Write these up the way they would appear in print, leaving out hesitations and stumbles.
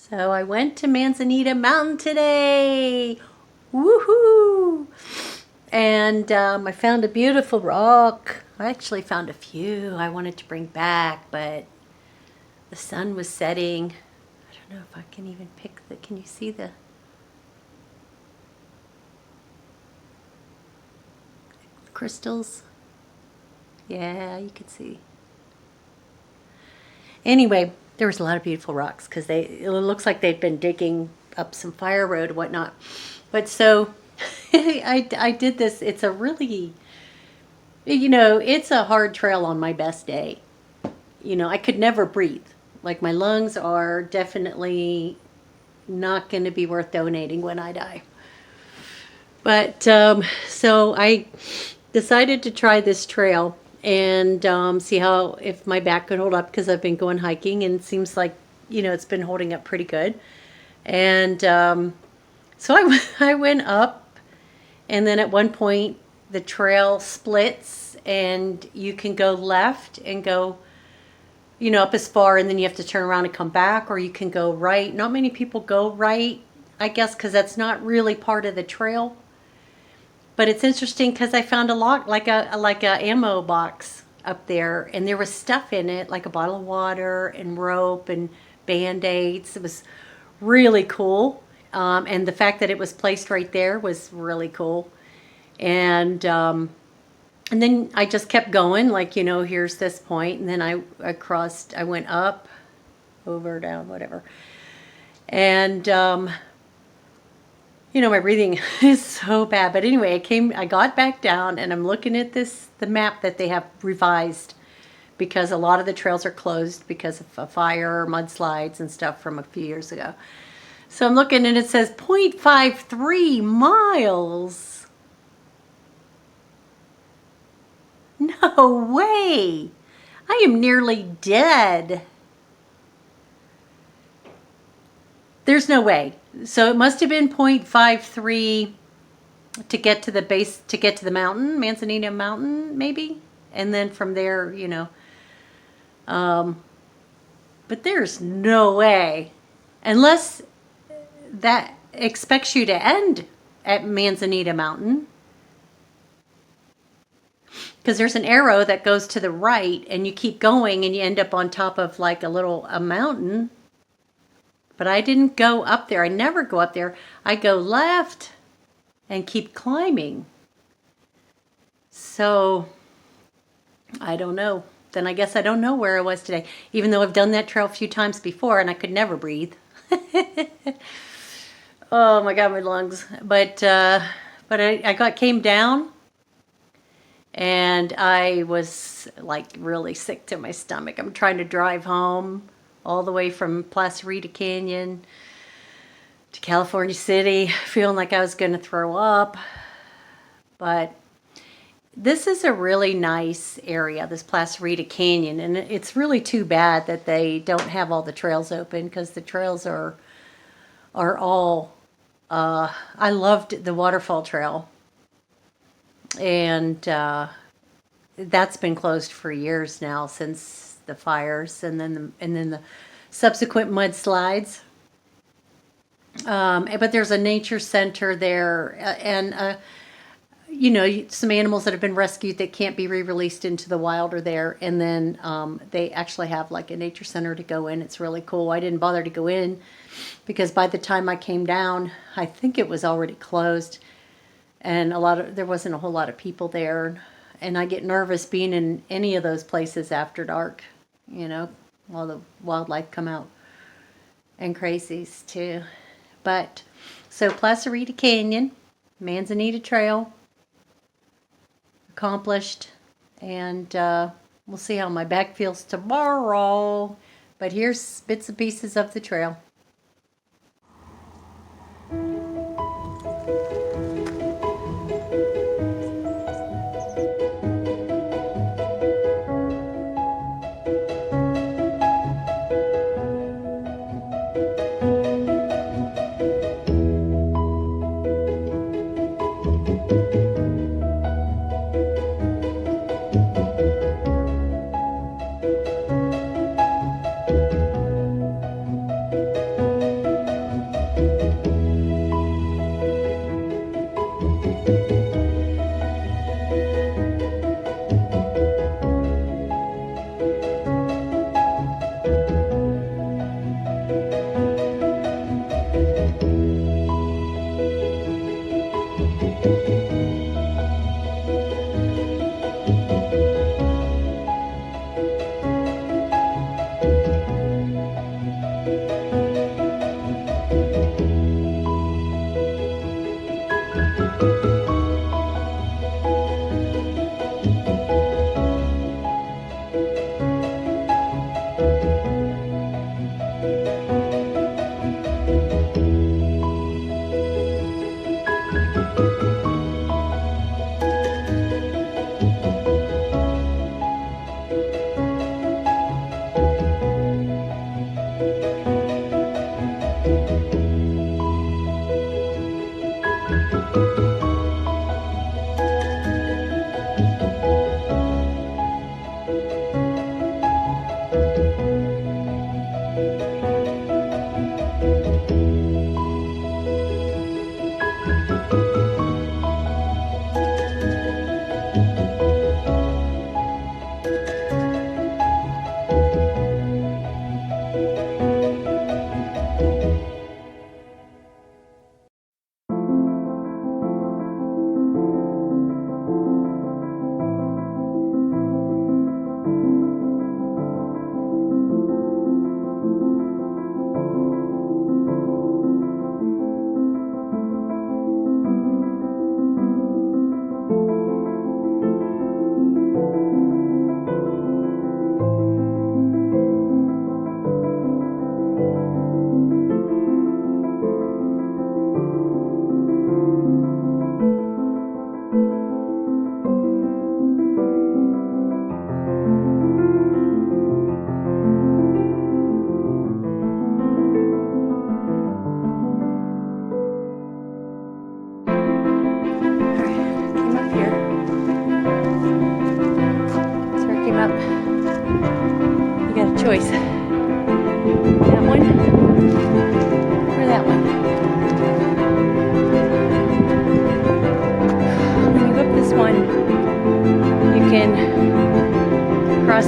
So I went to Manzanita Mountain today. Woohoo! And I found a beautiful rock. I actually found a few I wanted to bring back, but the sun was setting. I don't know if I can even pick the. Can you see the crystals? Yeah, you could see. Anyway, there was a lot of beautiful rocks because it looks like they'd been digging up some fire road and whatnot. But so I did this. It's a really, it's a hard trail on my best day. I could never breathe. Like my lungs are definitely not going to be worth donating when I die. But so I decided to try this trail and see how if my back could hold up because I've been going hiking and it seems like it's been holding up pretty good. And so I went up, and then at one point the trail splits and you can go left and go up as far, and then you have to turn around and come back, or you can go right. Not many people go right, I guess, because that's not really part of the trail. But it's interesting because I found a lot, like a ammo box up there, and there was stuff in it, like a bottle of water and rope and band-aids. It was really cool, and the fact that it was placed right there was really cool. And then I just kept going, like, here's this point, and then I crossed, I went up, over, down, whatever. And, my breathing is so bad. But anyway, I got back down, and I'm looking at the map that they have revised, because a lot of the trails are closed because of a fire or mudslides and stuff from a few years ago. So I'm looking, and it says 0.53 miles. No way! I am nearly dead. There's no way. So it must have been 0.53 to get to the base, to get to the mountain, Manzanita Mountain, maybe? And then from there, but there's no way. Unless that expects you to end at Manzanita Mountain. Because there's an arrow that goes to the right, and you keep going and you end up on top of like a mountain. But I didn't go up there. I never go up there. I go left and keep climbing. So I don't know. Then I guess I don't know where I was today, even though I've done that trail a few times before and I could never breathe. Oh my God, my lungs. But I came down. And I was like really sick to my stomach. I'm trying to drive home all the way from Placerita Canyon to California City, feeling like I was going to throw up. But this is a really nice area, this Placerita Canyon. And it's really too bad that they don't have all the trails open, because the trails are all, I loved the waterfall trail. And that's been closed for years now, since the fires and then the subsequent mudslides. But there's a nature center there, and some animals that have been rescued that can't be re-released into the wild are there. And then they actually have like a nature center to go in. It's really cool. I didn't bother to go in because by the time I came down, I think it was already closed. And there wasn't a whole lot of people there. And I get nervous being in any of those places after dark, while the wildlife come out. And crazies too. But, so Placerita Canyon, Manzanita Trail, accomplished. And we'll see how my back feels tomorrow. But here's bits and pieces of the trail.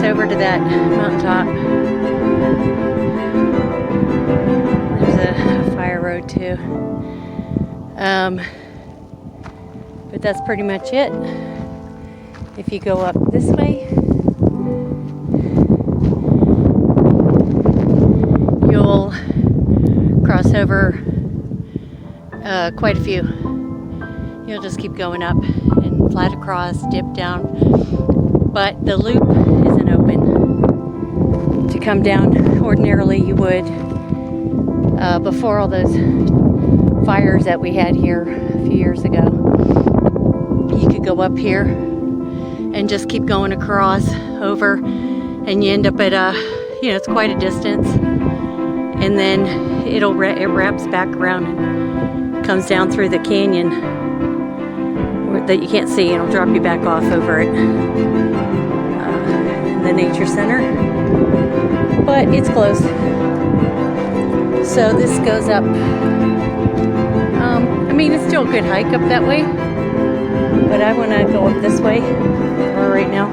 over to that mountaintop. There's a fire road too. But that's pretty much it. If you go up this way, you'll cross over quite a few. You'll just keep going up and flat across, dip down. But the loop isn't open to come down. Ordinarily you would, before all those fires that we had here a few years ago, you could go up here and just keep going across over, and you end up at it's quite a distance, and then it wraps back around and comes down through the canyon that you can't see, and it'll drop you back off over at the nature center, but it's closed. So this goes up. It's still a good hike up that way, but I want to go up this way right now.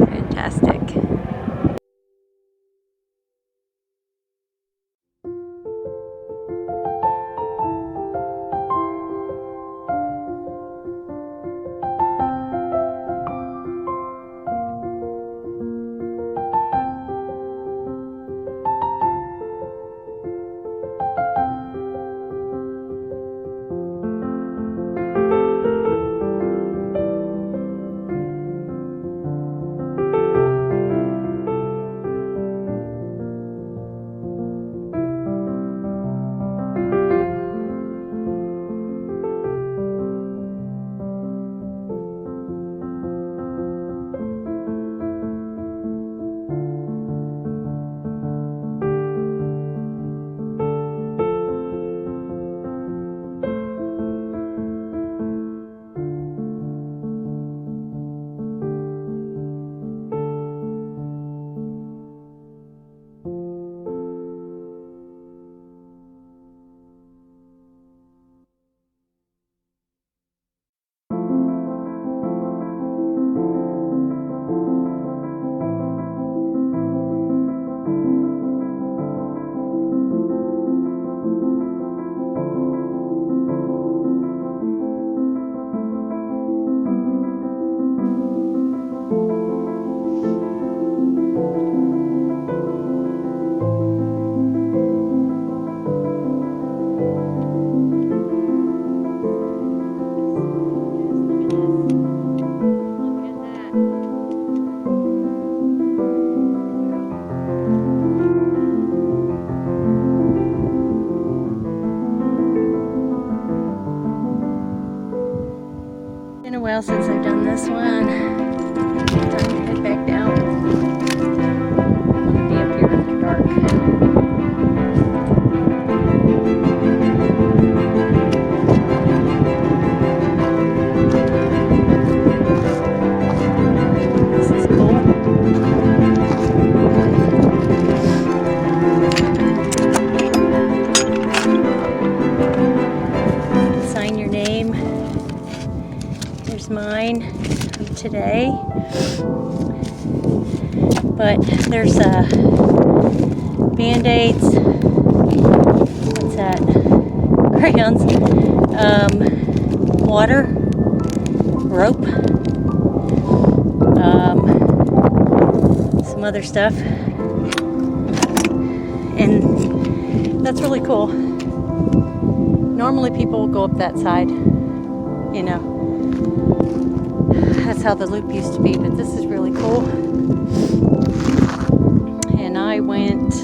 Fantastic. Been a while since I've done this one. Time to head back down. I want to be up here after dark. This is cool. Sign your name. Here's mine today. But there's Band-Aids. What's that? Crayons. Water. Rope. Some other stuff. And that's really cool. Normally people will go up that side, you know. That's how the loop used to be, but this is really cool. And I went